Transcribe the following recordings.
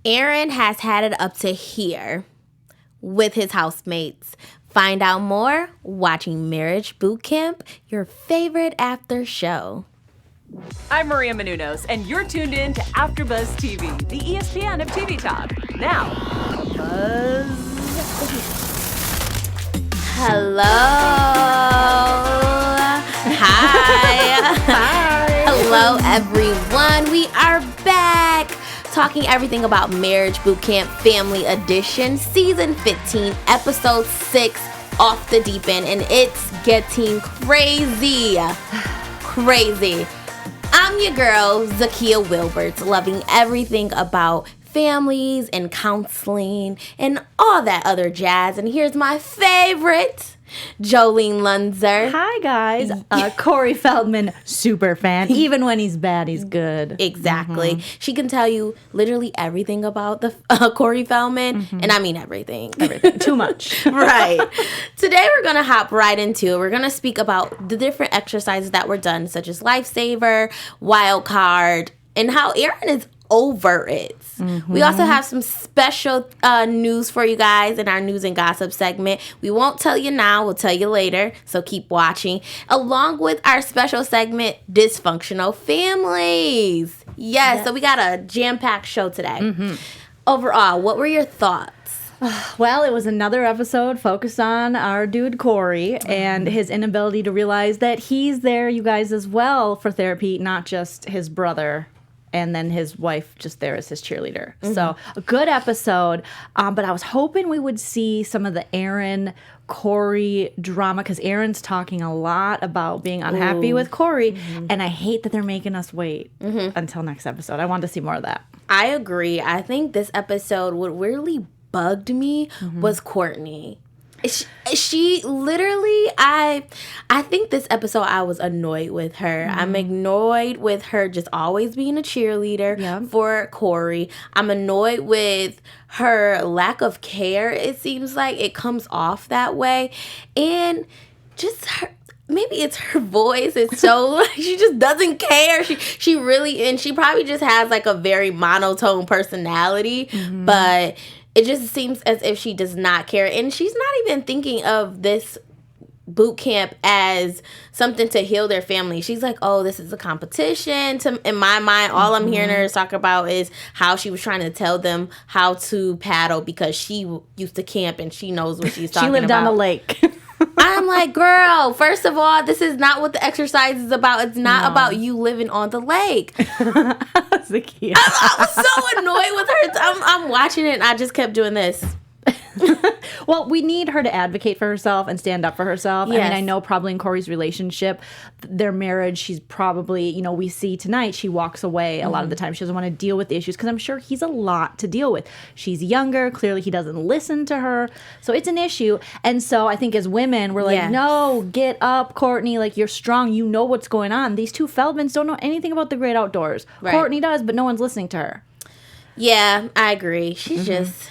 Aaron has had it up to here with his housemates. Find out more watching Marriage Boot Camp, your favorite after show. I'm Maria Menounos, and you're tuned in to AfterBuzz TV, the ESPN of TV talk. Now, Buzz. Hello. Hi. Hi. Hello, everyone. We are back talking everything about Marriage Boot Camp Family Edition, Season 15, Episode 6, Off the Deep End, and it's getting crazy. Crazy. I'm your girl, Zakiyyah Wilbert, loving everything about families and counseling and all that other jazz. And here's my favorite, Joleen Lunzer. Hi, guys. Corey Feldman, super fan. Even when he's bad, he's good. Exactly. Mm-hmm. She can tell you literally everything about the Corey Feldman, and I mean everything. Everything. Too much. Right. Today, we're going to hop right into it. We're going to speak about the different exercises that were done, such as Lifesaver, Wild Card, and how Aaron is over it. Mm-hmm. We also have some special news for you guys in our news and gossip segment. We won't tell you now, we'll tell you later, so keep watching. Along with our special segment, Dysfunctional Families. Yes. So we got a jam-packed show today. Mm-hmm. Overall, what were your thoughts? Well, it was another episode focused on our dude Corey and his inability to realize that he's there, you guys, as well for therapy, not just his brother. And then his wife just there as his cheerleader. Mm-hmm. So a good episode. But I was hoping we would see some of the Aaron, Corey drama, because Aaron's talking a lot about being unhappy with Corey. Mm-hmm. And I hate that they're making us wait until next episode. I want to see more of that. I agree. I think this episode, what really bugged me was Courtney. She literally, I think this episode I was annoyed with her. I'm annoyed with her just always being a cheerleader for Corey. I'm annoyed with her lack of care. It seems like it comes off that way. And just her, maybe it's her voice. It's so, she just doesn't care. She really, and she probably just has like a very monotone personality, but it just seems as if she does not care. And she's not even thinking of this boot camp as something to heal their family. She's like, oh, this is a competition. In my mind, all I'm hearing her talk about is how she was trying to tell them how to paddle because she used to camp and she knows what she's talking about. She lived on the lake. I'm like, girl, first of all, this is not what the exercise is about. It's not about you living on the lake. Zakiyyah. I was so annoyed with her. I'm watching it and I just kept doing this. Well, we need her to advocate for herself and stand up for herself. Yes. I mean, I know probably in Corey's relationship, their marriage, she's probably, we see tonight, she walks away a lot of the time. She doesn't want to deal with the issues because I'm sure he's a lot to deal with. She's younger. Clearly, he doesn't listen to her. So it's an issue. And so I think as women, we're like, no, get up, Courtney. Like, you're strong. You know what's going on. These two Feldmans don't know anything about the great outdoors. Right. Courtney does, but no one's listening to her. Yeah, I agree. She's just...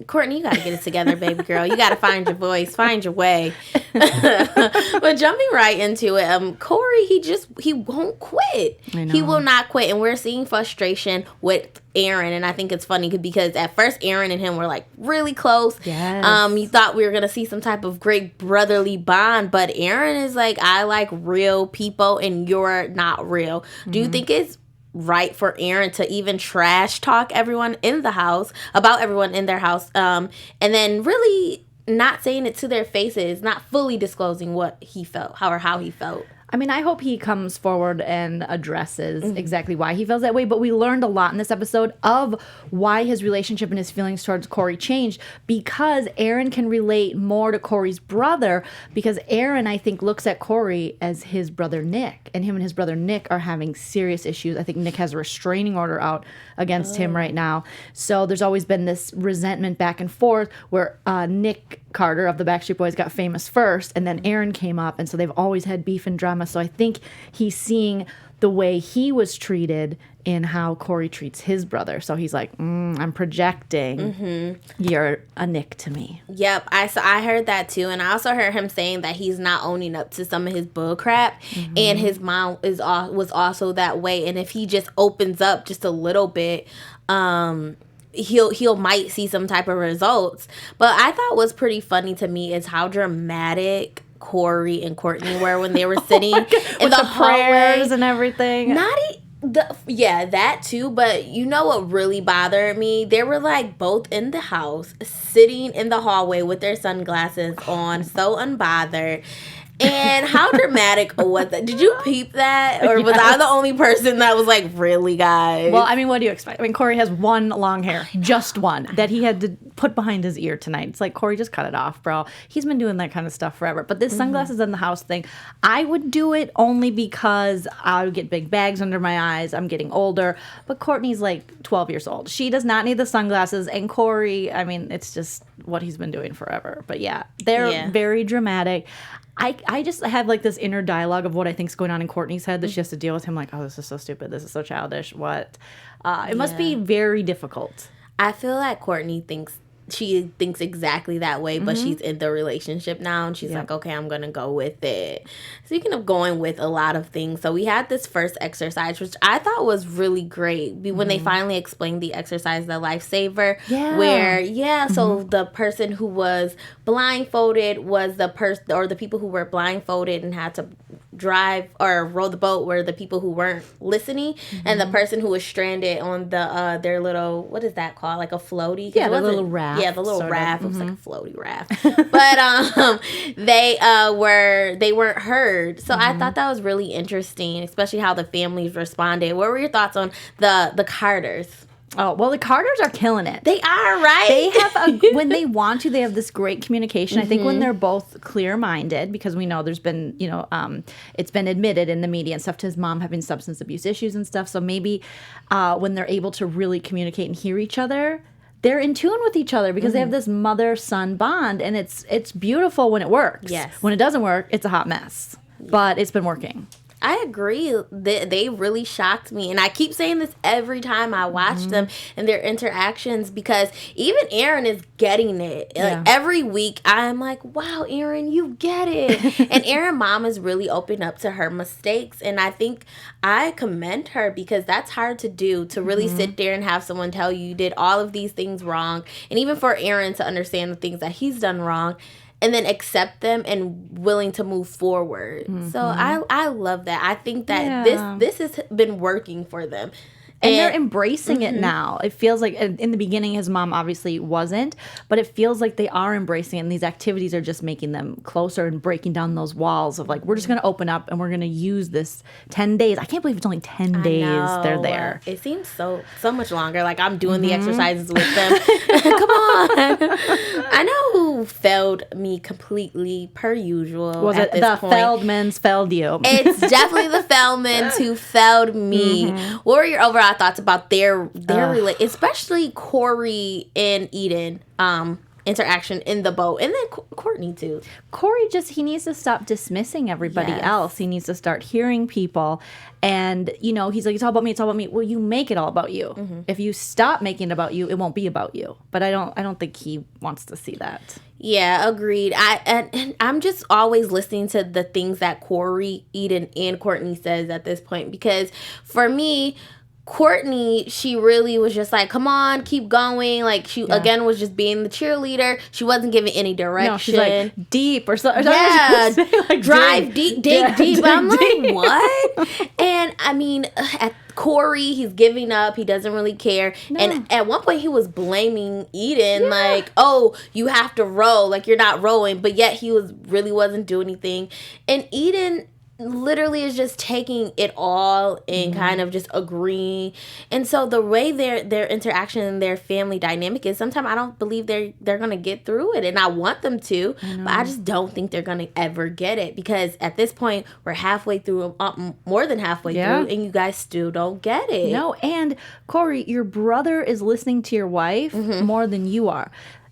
Courtney, you got to get it together, baby girl. You got to find your voice, find your way. But jumping right into it, Corey, he won't quit. He will not quit. And we're seeing frustration with Aaron. And I think it's funny because at first Aaron and him were like really close. Yes. You thought we were going to see some type of great brotherly bond. But Aaron is like, I like real people and you're not real. Do you think it's right for Aaron to even trash talk everyone in the house about everyone in their house, and then really not saying it to their faces, not fully disclosing what he felt, how he felt? I mean, I hope he comes forward and addresses exactly why he feels that way. But we learned a lot in this episode of why his relationship and his feelings towards Corey changed, because Aaron can relate more to Corey's brother, because Aaron, I think, looks at Corey as his brother Nick, and him and his brother Nick are having serious issues. I think Nick has a restraining order out against him right now. So there's always been this resentment back and forth where Nick Carter of the Backstreet Boys got famous first, and then Aaron came up, and so they've always had beef and drama. So I think he's seeing the way he was treated in how Corey treats his brother. So he's like, I'm projecting. You're a Nick to me. Yep, I heard that too, and I also heard him saying that he's not owning up to some of his bull crap, and his mom was also that way. And if he just opens up just a little bit, he'll might see some type of results. But I thought was pretty funny to me is how dramatic Corey and Courtney were when they were sitting in the prayers and everything. That too, but you know what really bothered me? They were like both in the house, sitting in the hallway with their sunglasses on, so unbothered. And how dramatic was that? Did you peep that? Or was I the only person that was like, really, guys? Well, I mean, what do you expect? I mean, Corey has one long hair, just one, that he had to put behind his ear tonight. It's like, Corey, just cut it off, bro. He's been doing that kind of stuff forever. But this sunglasses in the house thing, I would do it only because I would get big bags under my eyes. I'm getting older. But Courtney's like 12 years old. She does not need the sunglasses. And Corey, I mean, it's just what he's been doing forever. But yeah, they're very dramatic. I just have like this inner dialogue of what I think is going on in Courtney's head that she has to deal with him like, oh, this is so stupid. This is so childish. What? It must be very difficult. I feel like Courtney thinks exactly that way, but she's in the relationship now, and she's like, okay, I'm gonna go with it. Speaking of going with a lot of things, so we had this first exercise, which I thought was really great when they finally explained the exercise, the lifesaver, where so the person who was blindfolded was the person, or the people who were blindfolded and had to drive or row the boat were the people who weren't listening, and the person who was stranded on the their little, what is that called, like a floaty? Yeah, the little raft. Yeah, the little raft. It was like a floaty raft. But they weren't heard. So I thought that was really interesting, especially how the families responded. What were your thoughts on the Carters? Oh, well, the Carters are killing it. They are, right? They have, when they want to, they have this great communication. I think when they're both clear-minded, because we know there's been, it's been admitted in the media and stuff to his mom having substance abuse issues and stuff. So maybe when they're able to really communicate and hear each other, they're in tune with each other because they have this mother-son bond, and it's beautiful when it works. Yes. When it doesn't work, it's a hot mess. But it's been working. I agree. They really shocked me. And I keep saying this every time I watch them and their interactions, because even Aaron is getting it. Like every week I'm like, wow, Aaron, you get it. And Aaron's mom has really opened up to her mistakes. And I think I commend her, because that's hard to do, to really sit there and have someone tell you did all of these things wrong. And even for Aaron to understand the things that he's done wrong, and then accept them and willing to move forward. So I love that. I think that this has been working for them. And they're embracing it now. It feels like, in the beginning, his mom obviously wasn't, but it feels like they are embracing it, and these activities are just making them closer and breaking down those walls of like, we're just going to open up and we're going to use this 10 days. I can't believe it's only 10 days they're there. It seems so much longer. Like, I'm doing the exercises with them. Come on. I know who failed me completely, per usual. Was it the Feldmans failed you? It's definitely the Feldmans who failed me. What were your overall thoughts about their especially Corey and Eden interaction in the boat, and then Courtney too? Corey he needs to stop dismissing everybody else. He needs to start hearing people, and he's like, it's all about me, it's all about me. Well, you make it all about you. If you stop making it about you, it won't be about you. But I don't think he wants to see that. Yeah, agreed. And I'm just always listening to the things that Corey, Eden, and Courtney says at this point, because for me, Courtney, she really was just like, come on, keep going. Like, she, again, was just being the cheerleader. She wasn't giving any direction. No, she's like, deep or something. Yeah, like, drive deep, dig deep. I'm like, what? And, I mean, at Corey, he's giving up. He doesn't really care. No. And at one point, he was blaming Eden, like, oh, you have to row. Like, you're not rowing. But yet, he really wasn't doing anything. And Eden literally is just taking it all and kind of just agreeing. And so the way their interaction and their family dynamic is, sometimes I don't believe they're gonna get through it, and I want them to, but I just don't think they're gonna ever get it, because at this point we're halfway through, more than halfway through, and you guys still don't get it. No. And Corey, your brother is listening to your wife more than you are.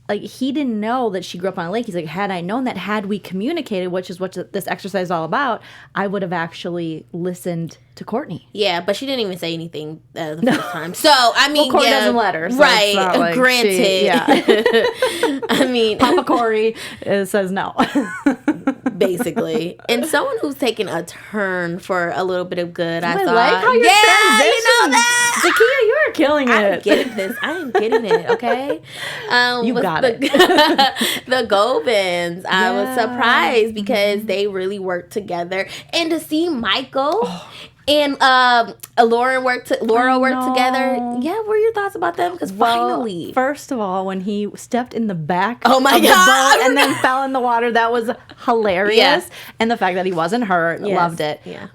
Like, he didn't know that she grew up on a lake. He's like, had I known that, had we communicated, which is what this exercise is all about, I would have actually listened to Courtney. Yeah, but she didn't even say anything the first time. So, I mean, Corey doesn't let her. So right, like granted. I mean, Papa Corey says no. basically. And someone who's taken a turn for a little bit of good, I thought. like how you're you know that. Zakiyyah, you are killing I'm it. getting this. I am getting it, okay? You got it. The Gobins. I was surprised because they really worked together. And to see Michael and Laura work together. Yeah, what are your thoughts about them? Because finally. First of all, when he stepped in the back of the boat and then fell in the water, that was hilarious. Yes. And the fact that he wasn't hurt, loved it. Yeah.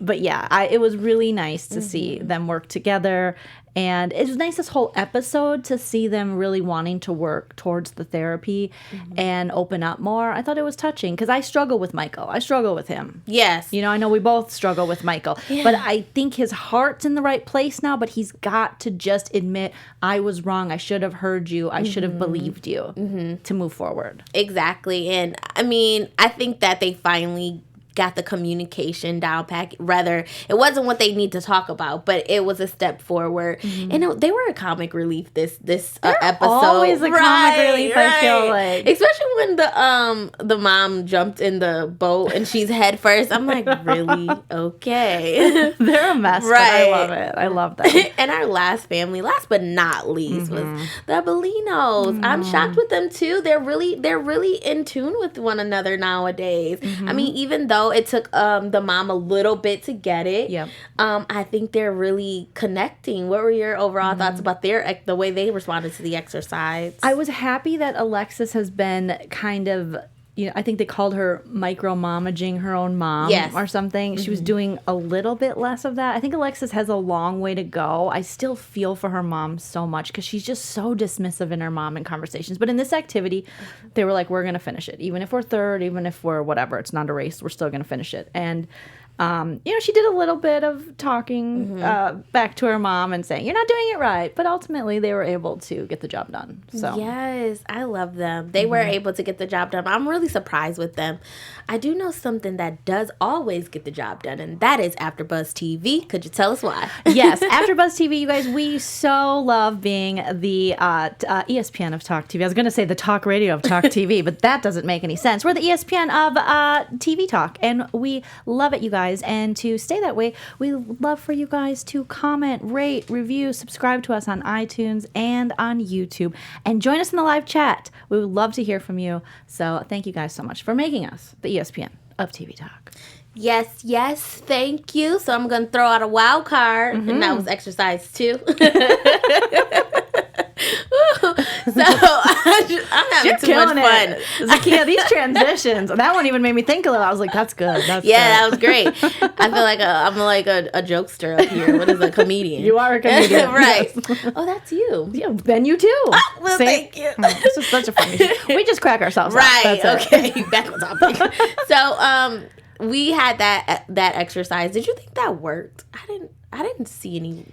But yeah, it was really nice to see them work together. And it was nice this whole episode to see them really wanting to work towards the therapy and open up more. I thought it was touching because I struggle with Michael. I struggle with him. Yes. You know, I know we both struggle with Michael. Yeah. But I think his heart's in the right place now, but he's got to just admit, I was wrong. I should have heard you. I should have believed you to move forward. Exactly. And I mean, I think that they finally got the communication down pat. Rather, it wasn't what they need to talk about, but it was a step forward. And they were a comic relief this episode. Always a comic relief, I feel like. Especially when the mom jumped in the boat and she's head first. I'm like, really? Okay. They're a mess, but I love it. I love that. And our last but not least, was the Bellinos. I'm shocked with them too. They're really in tune with one another nowadays. I mean, even though it took the mom a little bit to get it. Yep. I think they're really connecting. What were your overall thoughts about the way they responded to the exercise? I was happy that Alexis has been kind of, I think they called her micro-momaging her own mom or something. She was doing a little bit less of that. I think Alexis has a long way to go. I still feel for her mom so much because she's just so dismissive in her mom in conversations. But in this activity, they were like, we're going to finish it. Even if we're third, even if we're whatever, it's not a race, we're still going to finish it. And she did a little bit of talking back to her mom and saying, you're not doing it right. But ultimately, they were able to get the job done. So yes, I love them. They were able to get the job done. I'm really surprised with them. I do know something that does always get the job done, and that is AfterBuzz TV. Could you tell us why? Yes, AfterBuzz TV, you guys, we so love being the ESPN of Talk TV. I was going to say the talk radio of Talk TV, but that doesn't make any sense. We're the ESPN of TV Talk, and we love it, you guys. And to stay that way, we love for you guys to comment, rate, review, subscribe to us on iTunes and on YouTube, and join us in the live chat. We would love to hear from you. So thank you guys so much for making us the ESPN of TV Talk. Yes, thank you. So I'm going to throw out a wild card, and that was exercise 2. So I'm having too much fun. Zakiyyah, these transitions, that one even made me think a little. I was like, that's good. That's good. That was great. I feel like I'm like a jokester up here. What is a comedian? You are a comedian. Right. Yes. Oh, that's you. Yeah, then you too. Oh, well, thank you. This is such a funny show. We just crack ourselves up. Right. Okay. Back on topic. So, we had that exercise. Did you think that worked? I didn't see any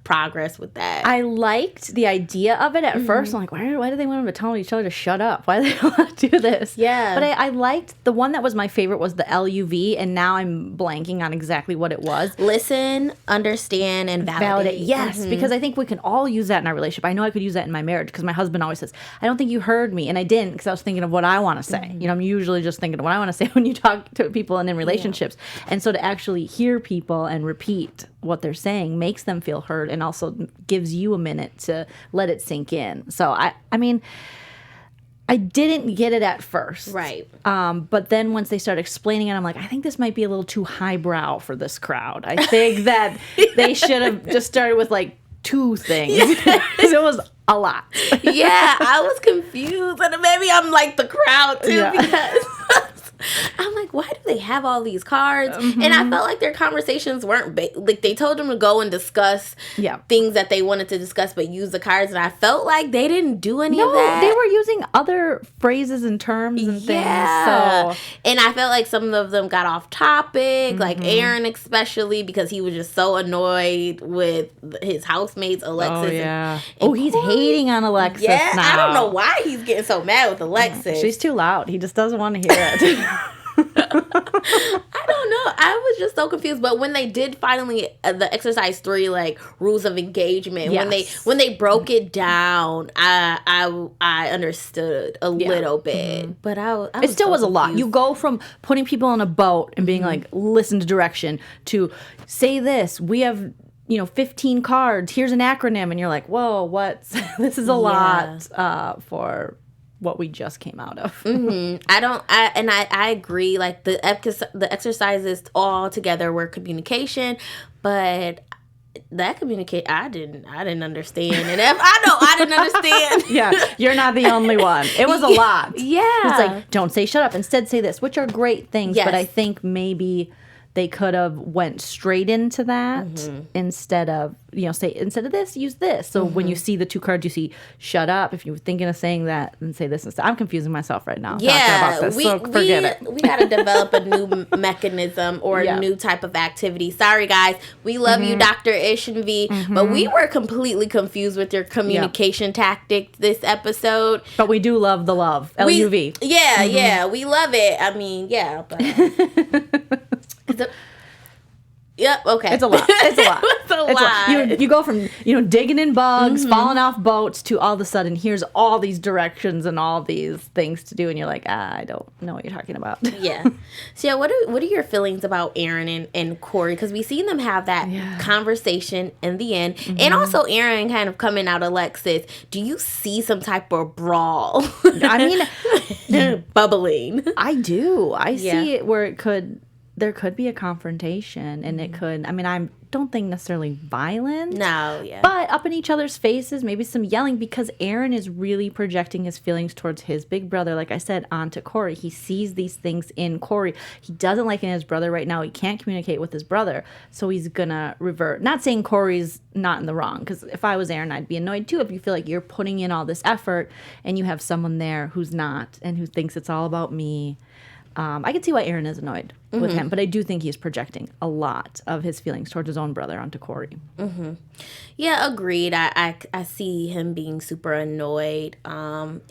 progress with that. I liked the idea of it at first. I'm like, why do they want them to tell each other to shut up? Why do they want to do this? Yeah. But I liked, the one that was my favorite was the LUV, and now I'm blanking on exactly what it was. Listen, understand, and validate. Yes, because I think we can all use that in our relationship. I know I could use that in my marriage because my husband always says, I don't think you heard me. And I didn't, because I was thinking of what I want to say. I'm usually just thinking of what I want to say when you talk to people and in relationships. Yeah. And so to actually hear people and repeat what they're saying makes them feel heard, and also gives you a minute to let it sink in. So I mean, I didn't get it at first. Right. But then once they started explaining it, I'm like, I think this might be a little too highbrow for this crowd. I think that they should have just started with like 2 things. Because it was a lot. Yeah, I was confused. And maybe I'm like the crowd too, because I'm like, why do they have all these cards? And I felt like their conversations weren't like they told them to go and discuss things that they wanted to discuss, but use the cards. And I felt like they didn't do any of that. They were using other phrases and terms and things. So. And I felt like some of them got off topic, like Aaron especially, because he was just so annoyed with his housemates, Alexis. Oh, yeah. And he's hating on Alexis now. I don't know why he's getting so mad with Alexis. She's too loud. He just doesn't want to hear it. I don't know. I was just so confused. But when they did finally the exercise 3, like rules of engagement, when they broke it down, I understood a little bit. But it still was a lot. You go from putting people on a boat and being like, listen to direction, to say this. We have 15 cards. Here's an acronym, and you're like, whoa, what? This is a lot for what we just came out of. I agree. Like the exercises all together were communication, but that communicate I didn't understand. And if I didn't understand. Yeah, you're not the only one. It was a lot. Yeah. It's like, don't say shut up. Instead say this, which are great things, but I think maybe they could have went straight into that instead of, say, instead of this, use this. So when you see the 2 cards, you see shut up. If you're thinking of saying that, then say this instead. I'm confusing myself right now. Yeah, about this, so forget it. We got to develop a new mechanism or a new type of activity. Sorry, guys. We love you, Dr. Ish and V, but we were completely confused with your communication tactic this episode. But we do love the love. LUV. Yeah, we love it. I mean, yeah, but... Yep. Okay. It's a lot. It's a lot. It's a lot. You go from digging in bugs, falling off boats, to all of a sudden here's all these directions and all these things to do, and you're like, I don't know what you're talking about. Yeah. So what are your feelings about Aaron and Corey? Because we seen them have that conversation in the end, and also Aaron kind of coming out Alexis. Do you see some type of brawl? I mean, bubbling. I do. I see it where there could be a confrontation, and it could, I don't think necessarily violent. No, yeah. But up in each other's faces, maybe some yelling, because Aaron is really projecting his feelings towards his big brother, like I said, onto Corey. He sees these things in Corey. He doesn't like in his brother right now. He can't communicate with his brother, so he's gonna revert. Not saying Corey's not in the wrong, because if I was Aaron, I'd be annoyed too if you feel like you're putting in all this effort and you have someone there who's not and who thinks it's all about me. I can see why Aaron is annoyed with him, but I do think he's projecting a lot of his feelings towards his own brother onto Corey. Yeah, agreed. I see him being super annoyed. And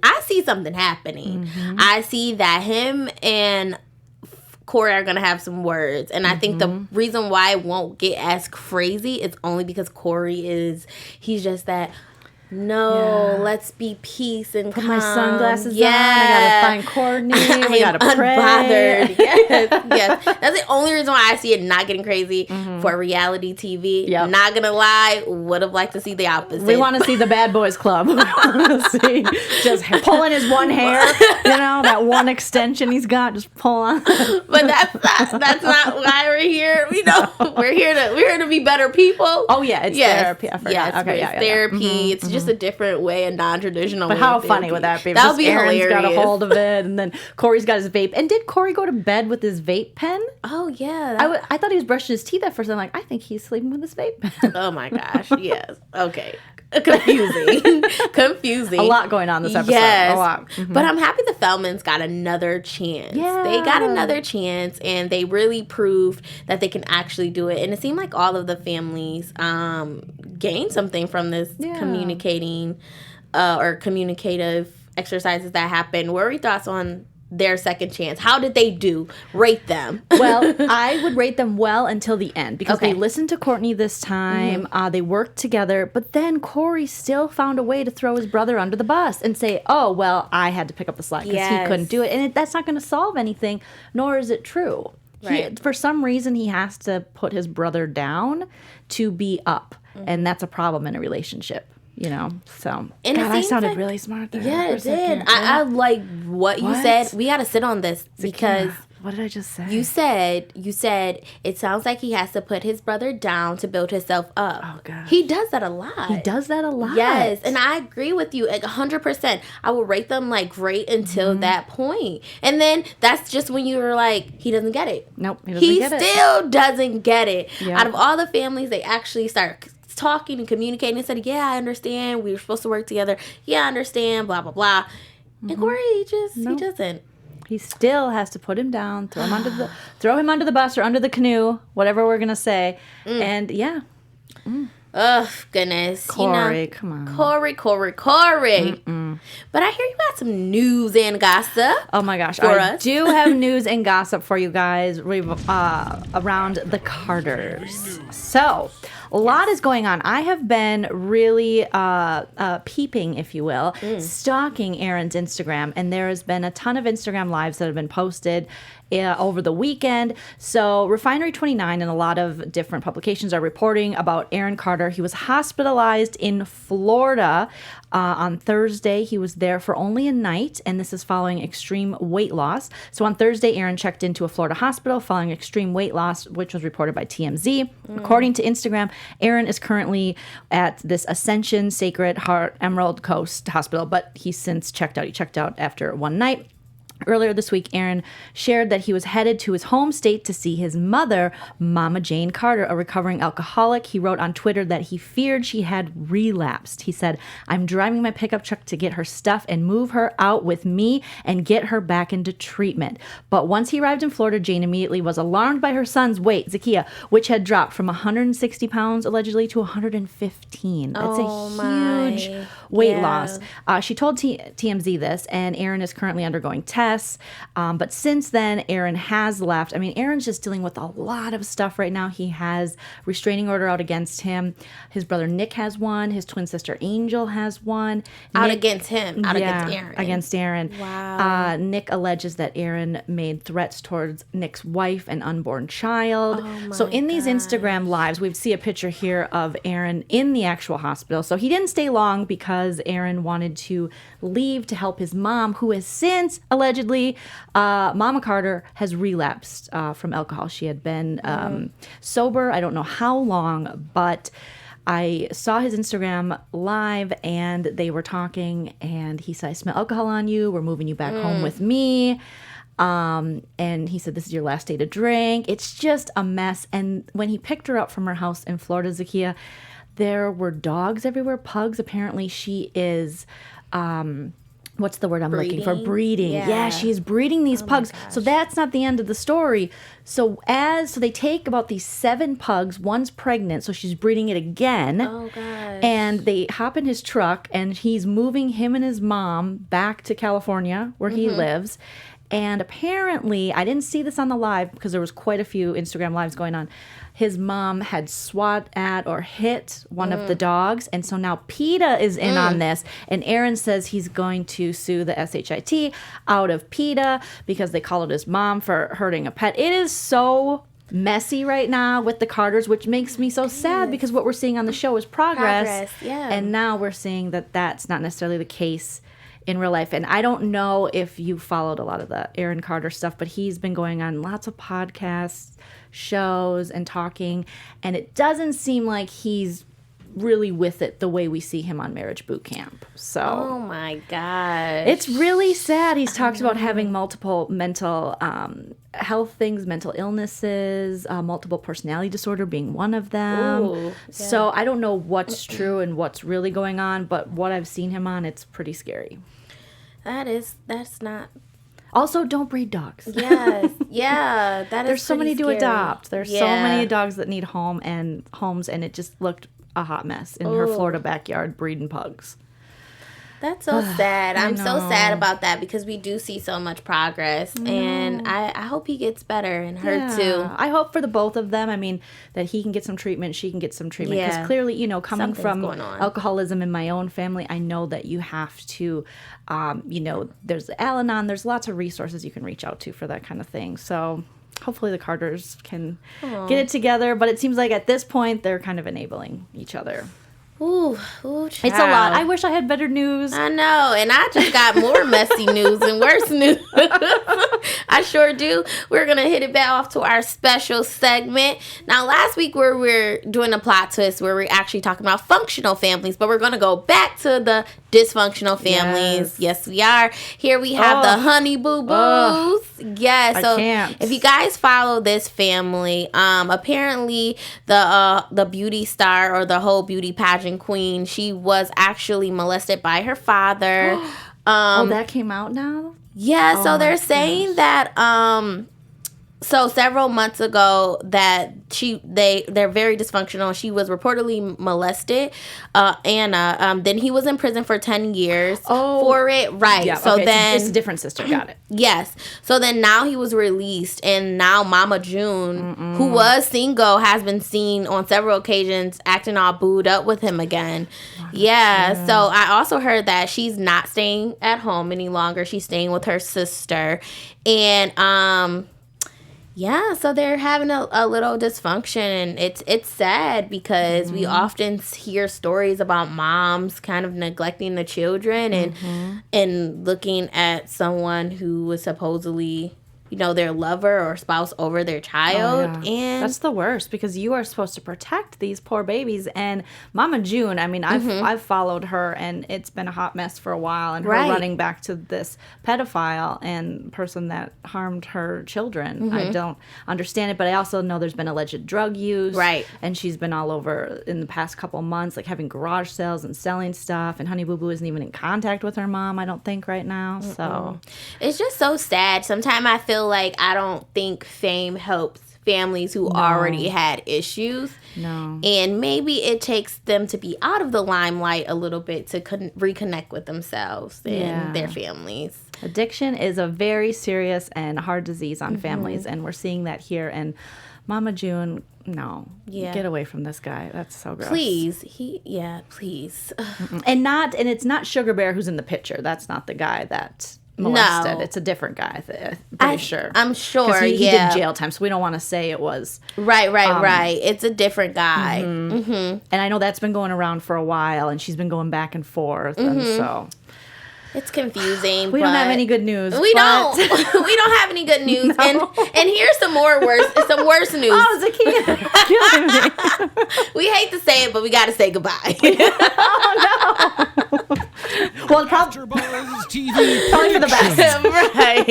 I see something happening. I see that him and Corey are going to have some words. And I think the reason why it won't get as crazy is only because he's just that... No, let's be peace and put calm. my sunglasses on. I gotta find Courtney. We gotta pray. Unbothered. Yes. That's the only reason why I see it not getting crazy for reality TV. Yep. Not gonna lie, would have liked to see the opposite. We want to see the Bad Boys Club. We want to see just pulling his one hair. That one extension he's got, just pull on. But that's not why we're here. We're here to be better people. Oh yeah, it's therapy. I forgot. Yes, okay, it's therapy. It's just a different way, a non-traditional way. But how funny would that be? That would be Aaron's hilarious. got a hold of it, and then Corey's got his vape. And did Corey go to bed with his vape pen? Oh, yeah. I thought he was brushing his teeth at first. I'm like, I think he's sleeping with his vape pen. Oh, my gosh. Yes. Okay. Confusing. A lot going on this episode. Yes. A lot. But I'm happy the Feldmans got another chance. Yeah. They got another chance, and they really proved that they can actually do it. And it seemed like all of the families gained something from this communicating or communicative exercises that happened. What were your thoughts on their second chance? How did they do? Rate them. Well, I would rate them well until the end, because they listened to Courtney this time. They worked together, but then Corey still found a way to throw his brother under the bus and say, oh, well, I had to pick up the slack because he couldn't do it. And that's not going to solve anything, nor is it true. Right. For some reason, he has to put his brother down to be up, and that's a problem in a relationship. So and God, I sounded really smart there. Yeah, it did. I like what you said. We got to sit on this because what did I just say? You said it sounds like he has to put his brother down to build himself up. Oh God, he does that a lot. He does that a lot. Yes, and I agree with you 100%. I will rate them like great until that point, and then that's just when you were like, he doesn't get it. Nope, he doesn't get it. He still doesn't get it. Yep. Out of all the families, they actually start talking and communicating and said, yeah, I understand, we were supposed to work together, I understand, blah blah blah. And Corey he doesn't. He still has to put him down, throw him under the bus or under the canoe, whatever we're gonna say. And Oh goodness, Corey, come on, Corey. But I hear you got some news and gossip. Oh my gosh, I do have news and gossip for you guys around the Carters. So, a lot is going on. I have been really peeping, if you will, stalking Aaron's Instagram, and there has been a ton of Instagram lives that have been posted over the weekend. So Refinery 29 and a lot of different publications are reporting about Aaron Carter. He was hospitalized in Florida on Thursday. He was there for only a night, and this is following extreme weight loss. So on Thursday, Aaron checked into a Florida hospital following extreme weight loss, which was reported by TMZ. According to Instagram, Aaron is currently at this Ascension Sacred Heart Emerald Coast Hospital, but he's since checked out. He checked out after one night. Earlier this week, Aaron shared that he was headed to his home state to see his mother, Mama Jane Carter, a recovering alcoholic. He wrote on Twitter that he feared she had relapsed. He said, "I'm driving my pickup truck to get her stuff and move her out with me and get her back into treatment." But once he arrived in Florida, Jane immediately was alarmed by her son's weight, Zakiyyah, which had dropped from 160 pounds allegedly to 115. That's a huge weight loss. She told TMZ this, and Aaron is currently undergoing tests. But since then, Aaron has left. I mean, Aaron's just dealing with a lot of stuff right now. He has restraining order out against him. His brother Nick has one. His twin sister Angel has one. Against him. Against Aaron. Against Aaron. Wow. Nick alleges that Aaron made threats towards Nick's wife and unborn child. So in these Instagram lives, we see a picture here of Aaron in the actual hospital. So he didn't stay long because Aaron wanted to leave to help his mom, who has since allegedly Mama Carter has relapsed from alcohol. She had been sober, I don't know how long, but I saw his Instagram live and they were talking and he said, "I smell alcohol on you. We're moving you back home with me." And he said, "This is your last day to drink." It's just a mess. And when he picked her up from her house in Florida, Zakiyyah, there were dogs everywhere, pugs. Apparently she is... what's the word I'm looking for? Breeding. Yeah, she's breeding these pugs. So that's not the end of the story. So they take about these 7 pugs. One's pregnant, so she's breeding it again. Oh, gosh. And they hop in his truck, and he's moving him and his mom back to California, where he lives. And apparently, I didn't see this on the live because there was quite a few Instagram lives going on. His mom had swat at or hit one of the dogs. And so now PETA is in on this. And Aaron says he's going to sue the SHIT out of PETA because they called his mom for hurting a pet. It is so messy right now with the Carters, which makes me so sad because what we're seeing on the show is progress. And now we're seeing that that's not necessarily the case in real life. And I don't know if you followed a lot of the Aaron Carter stuff, but he's been going on lots of podcasts, shows, and talking, and it doesn't seem like he's really with it the way we see him on Marriage Boot Camp. So oh my gosh, it's really sad. He's talked about having multiple mental health things, mental illnesses, multiple personality disorder being one of them. Ooh, yeah. So I don't know what's true and what's really going on, but what I've seen him on, it's pretty scary. That's not. Also, don't breed dogs. Yes, yeah, that is. There's so many scary to adopt. There's so many dogs that need homes, and it just looked a hot mess in her Florida backyard breeding pugs. That's so sad. I'm so sad about that because we do see so much progress, and I hope he gets better and her too. I hope for the both of them. I mean, that he can get some treatment, she can get some treatment. Because clearly, coming from alcoholism in my own family, I know that you have to, there's Al-Anon, there's lots of resources you can reach out to for that kind of thing. So hopefully the Carters can get it together. But it seems like at this point, they're kind of enabling each other. Ooh, child. It's a lot. I wish I had better news. I know, and I just got more messy news and worse news. I sure do. We're going to hit it back off to our special segment. Now, last week we were doing a plot twist where we're actually talking about functional families, but we're going to go back to the dysfunctional families. Yes, we are. Here we have the honey boo-boos. Yes, so if you guys follow this family, apparently the beauty star or the whole beauty pageant queen, she was actually molested by her father. That came out now? Yeah, so they're saying that So several months ago that they're very dysfunctional. She was reportedly molested, Anna. Then he was in prison for 10 years for it. Right. Yeah, so okay, then it's a different sister. Got it. Yes. So then now he was released, and now Mama June, who was single, has been seen on several occasions acting all booed up with him again. Yeah. So I also heard that she's not staying at home any longer. She's staying with her sister, and yeah, so they're having a little dysfunction, and it's sad because we often hear stories about moms kind of neglecting the children and looking at someone who was supposedly, their lover or spouse over their child. And that's the worst, because you are supposed to protect these poor babies. And Mama June, I mean, I've followed her, and it's been a hot mess for a while, and her running back to this pedophile and person that harmed her children. I don't understand it, but I also know there's been alleged drug use. Right. And she's been all over in the past couple of months, like having garage sales and selling stuff, and Honey Boo Boo isn't even in contact with her mom, I don't think, right now. So it's just so sad. Sometimes I feel like I don't think fame helps families who already had issues. No. And maybe it takes them to be out of the limelight a little bit to reconnect with themselves and their families. Addiction is a very serious and hard disease on families, and we're seeing that here. And Mama June, no. Yeah. Get away from this guy. That's so gross. Please. Please. And it's not Sugar Bear who's in the picture. That's not the guy that molested. It's a different guy, I'm pretty sure. I'm sure, 'cause he did jail time, so we don't want to say it was. Right. It's a different guy. And I know that's been going around for a while, and she's been going back and forth, and so... It's confusing. We don't have any good news. We don't. We don't have any good news. No. And here's some worse news. Oh, Zakiyyah. We hate to say it, but we got to say goodbye. Oh, no. Well, AfterBuzz TV probably for the best. Right.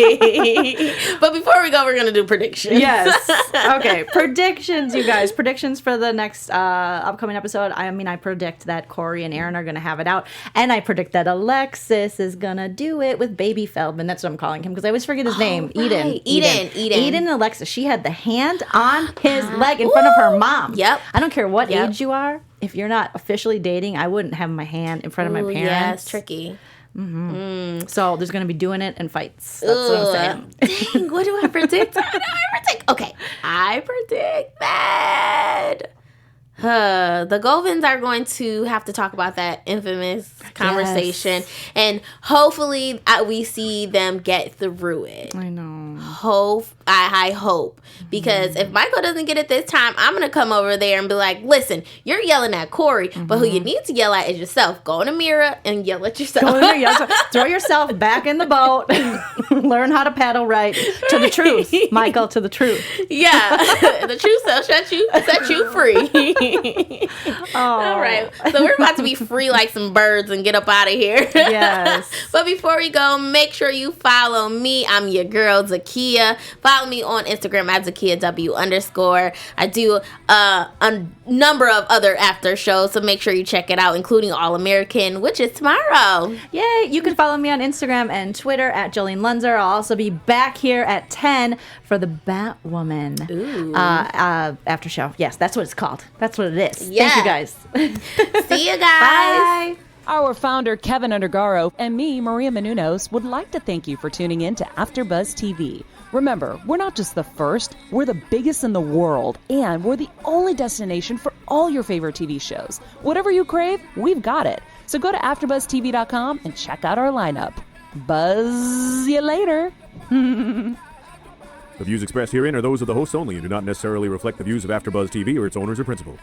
But before we go, we're going to do predictions. Yes. Okay. Predictions, you guys. Predictions for the next upcoming episode. I mean, I predict that Corey and Aaron are going to have it out. And I predict that Alexis is going to do it with baby Feldman. That's what I'm calling him, because I always forget his name. Right. Eden and Alexis. She had the hand on his leg in front of her mom. Yep. I don't care what age you are. If you're not officially dating, I wouldn't have my hand in front of my parents. Yeah, it's tricky. So there's going to be doing it and fights. That's what I'm saying. Dang, what do I predict? Okay, I predict that the Govins are going to have to talk about that infamous conversation, and hopefully we see them get through it. I know. I hope, because if Michael doesn't get it this time, I'm gonna come over there and be like, listen, you're yelling at Corey, but who you need to yell at is yourself. Go in the mirror and yell at yourself. Throw yourself back in the boat. Learn how to paddle right to the truth, Michael, to the truth. Yeah, the truth shall set you free. All right, so we're about to be free like some birds and get up out of here. Yes. But before we go, make sure you follow me. I'm your girl, Zakiyyah. Follow me on Instagram at ZakiyyahW_. I do a number of other after shows, so make sure you check it out, including All American, which is tomorrow. Yay! You can follow me on Instagram and Twitter at Joleen Lunzer. I'll also be back here at 10 for the Batwoman after show. Yes, that's what it's called. That's what it is. Yeah. Thank you guys. See you guys. Bye. Our founder, Keven Undergaro, and me, Maria Menounos, would like to thank you for tuning in to AfterBuzz TV. Remember, we're not just the first, we're the biggest in the world, and we're the only destination for all your favorite TV shows. Whatever you crave, we've got it. So go to AfterBuzzTV.com and check out our lineup. Buzz you later. The views expressed herein are those of the hosts only and do not necessarily reflect the views of AfterBuzz TV or its owners or principals.